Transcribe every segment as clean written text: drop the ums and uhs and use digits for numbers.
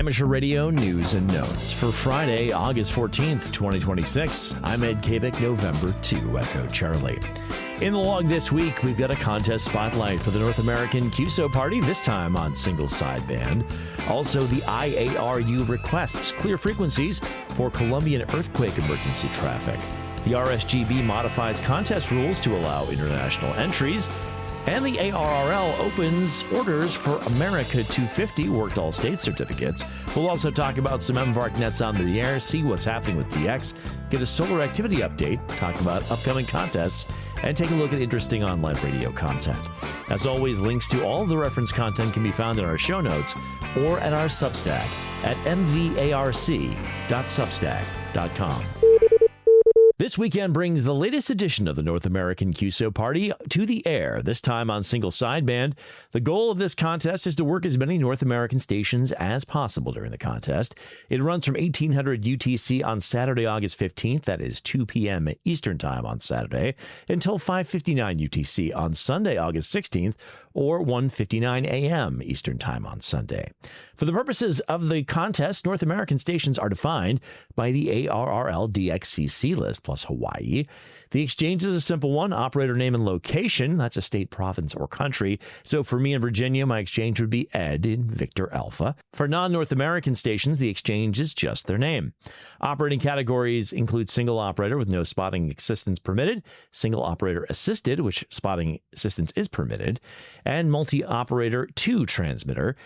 Amateur Radio News and Notes for Friday, August 14th, 2026. I'm Ed Kabik, November 2, Echo Charlie. In the log this week, we've got a contest spotlight for the North American QSO Party, this time on single sideband. Also, the IARU requests clear frequencies for Colombian earthquake emergency traffic. The RSGB modifies contest rules to allow international entries. And the ARRL opens orders for America 250 worked all state certificates. We'll also talk about some MVARC Nets on the air, see what's happening with DX, get a solar activity update, talk about upcoming contests, and take a look at interesting online radio content. As always, links to all of the reference content can be found in our show notes or at our Substack at mvarc.substack.com. This weekend brings the latest edition of the North American QSO Party to the air, this time on single sideband. The goal of this contest is to work as many North American stations as possible during the contest. It runs from 1800 UTC on Saturday, August 15th, that is 2 p.m. Eastern Time on Saturday, until 5:59 UTC on Sunday, August 16th, or 1:59 a.m. Eastern Time on Sunday. For the purposes of the contest, North American stations are defined by the ARRL DXCC list plus Hawaii. The exchange is a simple one, operator name and location. That's a state, province, or country. So for me in Virginia, my exchange would be Ed in Victor Alpha. For non-North American stations, the exchange is just their name. Operating categories include single operator with no spotting assistance permitted, single operator assisted, which spotting assistance is permitted, and multi-operator 2 transmitter.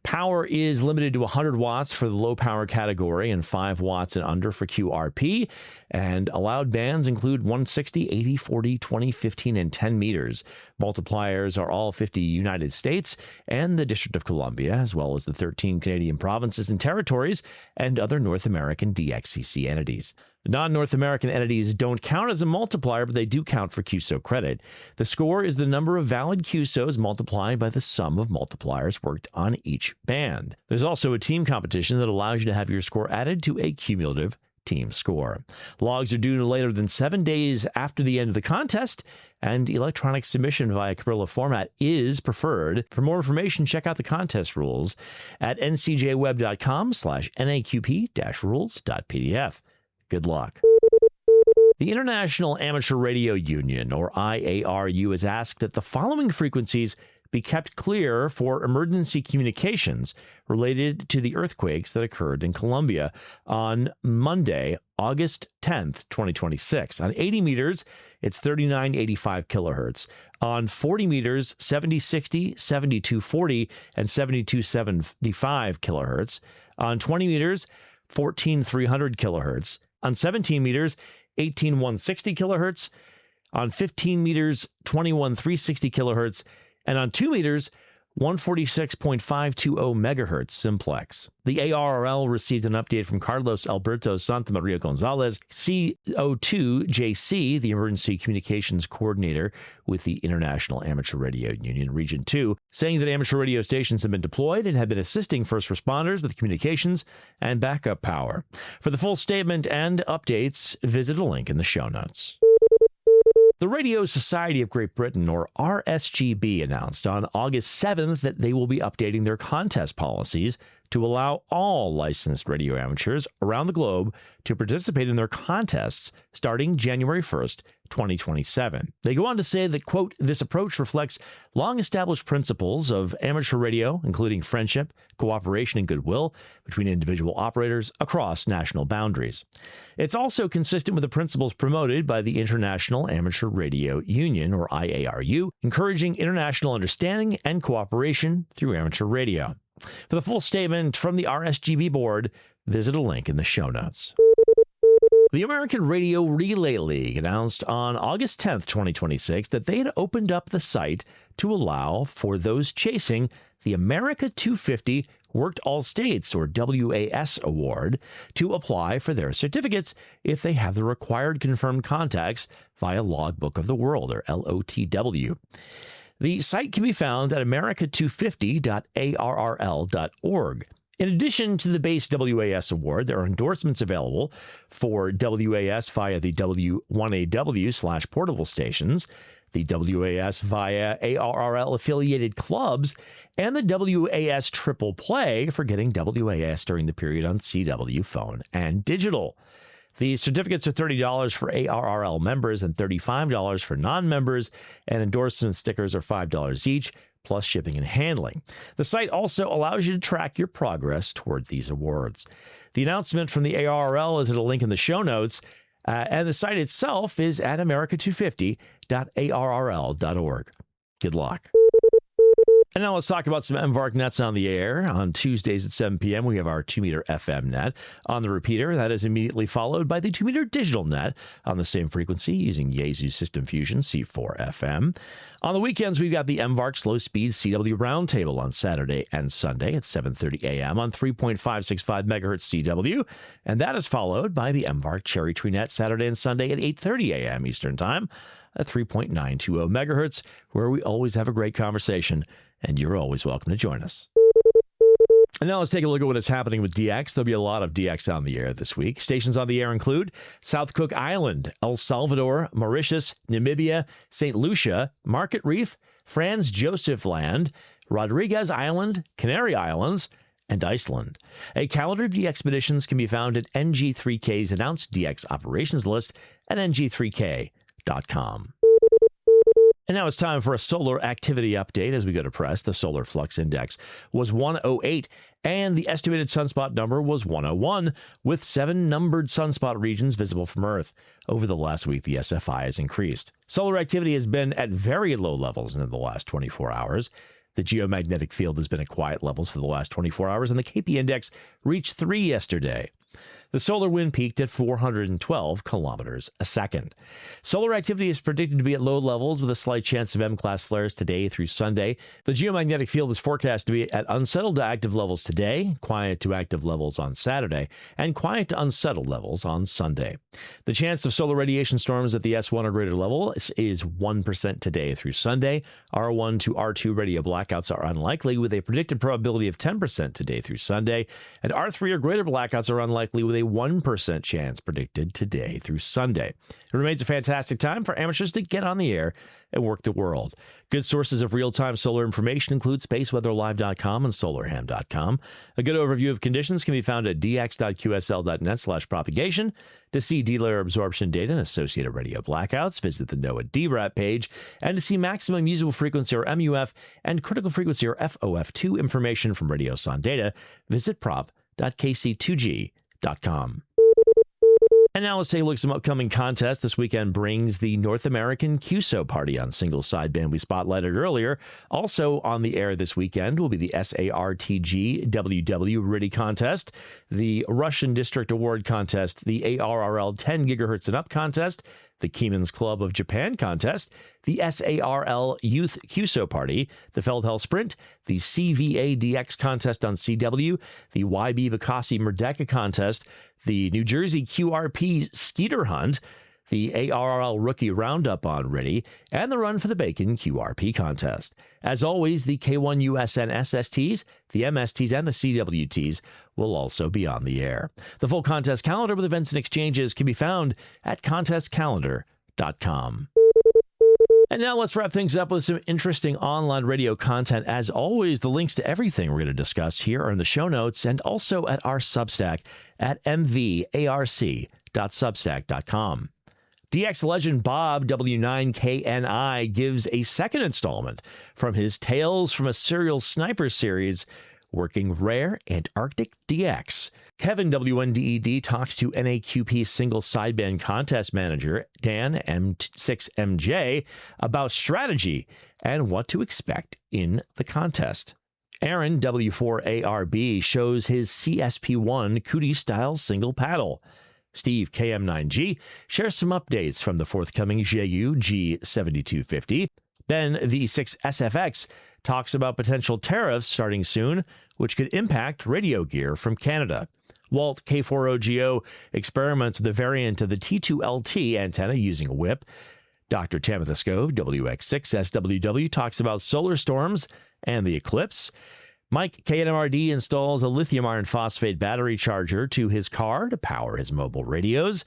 Power is limited to 100 watts for the low power category and 5 watts and under for QRP. And allowed bands include 160, 80, 40, 20, 15, and 10 meters. Multipliers are all 50 United States and the District of Columbia, as well as the 13 Canadian provinces and territories and other North American DXCC entities. Non-North American entities don't count as a multiplier, but they do count for QSO credit. The score is the number of valid QSOs multiplied by the sum of multipliers worked on each band. There's also a team competition that allows you to have your score added to a cumulative team score. Logs are due no later than 7 days after the end of the contest, and electronic submission via Cabrilla format is preferred. For more information, check out the contest rules at ncjweb.com/naqp-rules.pdf. Good luck. The International Amateur Radio Union, or IARU, has asked that the following frequencies be kept clear for emergency communications related to the earthquakes that occurred in Colombia on Monday, August 10th, 2026. On 80 meters, it's 3985 kilohertz. On 40 meters, 7060, 7240, and 7275 kilohertz. On 20 meters, 14300 kilohertz. On 17 meters, 18160 kilohertz. On 15 meters, 21360 kilohertz. And on 2 meters, 146.520 megahertz simplex. The ARRL received an update from Carlos Alberto Santa Maria Gonzalez, CO2JC, the Emergency Communications Coordinator with the International Amateur Radio Union Region 2, saying that amateur radio stations have been deployed and have been assisting first responders with communications and backup power. For the full statement and updates, visit a link in the show notes. The Radio Society of Great Britain, or RSGB, announced on August 7th that they will be updating their contest policies to allow all licensed radio amateurs around the globe to participate in their contests starting January 1st, 2027. They go on to say that, quote, this approach reflects long-established principles of amateur radio, including friendship, cooperation, and goodwill between individual operators across national boundaries. It's also consistent with the principles promoted by the International Amateur Radio Union, or IARU, encouraging international understanding and cooperation through amateur radio. For the full statement from the RSGB board, visit a link in the show notes. The American Radio Relay League announced on August 10th, 2026, that they had opened up the site to allow for those chasing the America 250 Worked All States, or WAS award, to apply for their certificates if they have the required confirmed contacts via Logbook of the World, or LOTW. The site can be found at america250.arrl.org. In addition to the base WAS award, there are endorsements available for WAS via the W1AW/portable stations, the WAS via ARRL affiliated clubs, and the WAS Triple Play for getting WAS during the period on CW phone and digital. The certificates are $30 for ARRL members and $35 for non-members, and endorsement stickers are $5 each, plus shipping and handling. The site also allows you to track your progress toward these awards. The announcement from the ARRL is at a link in the show notes, and the site itself is at america250.arrl.org. Good luck. And now let's talk about some MVARC Nets on the air. On Tuesdays at 7 p.m., we have our 2-meter FM net on the repeater. That is immediately followed by the 2-meter digital net on the same frequency using Yaesu System Fusion C4 FM. On the weekends, we've got the MVARC Slow Speed CW Roundtable on Saturday and Sunday at 7:30 a.m. on 3.565 megahertz CW, and that is followed by the MVARC Cherry Tree Net Saturday and Sunday at 8:30 a.m. Eastern Time at 3.920 megahertz, where we always have a great conversation, and you're always welcome to join us. And now let's take a look at what is happening with DX. There'll be a lot of DX on the air this week. Stations on the air include South Cook Island, El Salvador, Mauritius, Namibia, St. Lucia, Market Reef, Franz Josef Land, Rodriguez Island, Canary Islands, and Iceland. A calendar of DX expeditions can be found at NG3K's announced DX operations list at ng3k.com. And now it's time for a solar activity update as we go to press. The solar flux index was 108, and the estimated sunspot number was 101, with 7 numbered sunspot regions visible from Earth. Over the last week, the SFI has increased. Solar activity has been at very low levels in the last 24 hours. The geomagnetic field has been at quiet levels for the last 24 hours, and the KP index reached 3 yesterday. The solar wind peaked at 412 kilometers a second. Solar activity is predicted to be at low levels with a slight chance of M-class flares today through Sunday. The geomagnetic field is forecast to be at unsettled to active levels today, quiet to active levels on Saturday, and quiet to unsettled levels on Sunday. The chance of solar radiation storms at the S1 or greater level is 1% today through Sunday. R1 to R2 radio blackouts are unlikely with a predicted probability of 10% today through Sunday, and R3 or greater blackouts are unlikely with a 1% chance predicted today through Sunday. It remains a fantastic time for amateurs to get on the air and work the world. Good sources of real-time solar information include spaceweatherlive.com and solarham.com. A good overview of conditions can be found at dx.qsl.net/propagation. To see D-layer absorption data and associated radio blackouts, visit the NOAA DRAP page. And to see maximum usable frequency or MUF and critical frequency or FOF2 information from RadioSON data, visit prop.kc2g.com. And now let's take a look at some upcoming contests. This weekend brings the North American QSO Party on single sideband we spotlighted earlier. Also on the air this weekend will be the SARTG WW RIDI contest, the Russian District Award contest, the ARRL 10 gigahertz and up contest, the Keyman's Club of Japan contest, the SARL Youth QSO Party, the Feldhell Sprint, the CVA DX contest on CW, the YB Bacassi Merdeka contest, the New Jersey QRP Skeeter Hunt, the ARRL Rookie Roundup on RIDI, and the Run for the Bacon QRP contest. As always, the K1USN SSTs, the MSTs, and the CWTs will also be on the air. The full contest calendar with events and exchanges can be found at contestcalendar.com. And now let's wrap things up with some interesting online radio content. As always, the links to everything we're going to discuss here are in the show notes and also at our Substack at mvarc.substack.com. DX legend Bob W9KNI gives a second installment from his Tales from a Serial Sniper series, working rare Antarctic DX. Kevin WNDED talks to NAQP single sideband contest manager Dan M6MJ about strategy and what to expect in the contest. Aaron W4ARB shows his CSP1 Cootie-style single paddle. Steve KM9G shares some updates from the forthcoming JU G7250. Ben V6SFX talks about potential tariffs starting soon, which could impact radio gear from Canada. Walt K4OGO experiments with a variant of the T2LT antenna using a whip. Dr. Tamitha Skove, WX6SWW, talks about solar storms and the eclipse. Mike KNMRD installs a lithium iron phosphate battery charger to his car to power his mobile radios.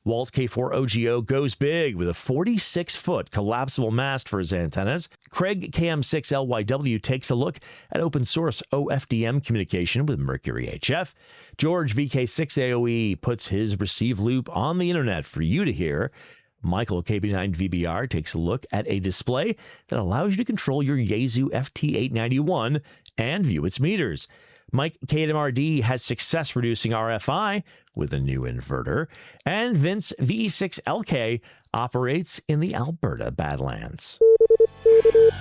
Walt K4OGO goes big with a 46-foot collapsible mast for his antennas. Craig KM6LYW takes a look at open source OFDM communication with Mercury HF. George VK6AOE puts his receive loop on the internet for you to hear. Michael KB9VBR takes a look at a display that allows you to control your Yaesu FT891 and view its meters. Mike KMRD has success reducing RFI with a new inverter. And Vince VE6LK operates in the Alberta Badlands.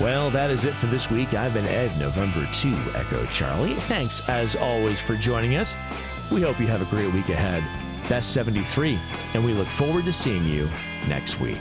Well, that is it for this week. I've been Ed, November 2, Echo Charlie. Thanks, as always, for joining us. We hope you have a great week ahead. That's 73, and we look forward to seeing you next week.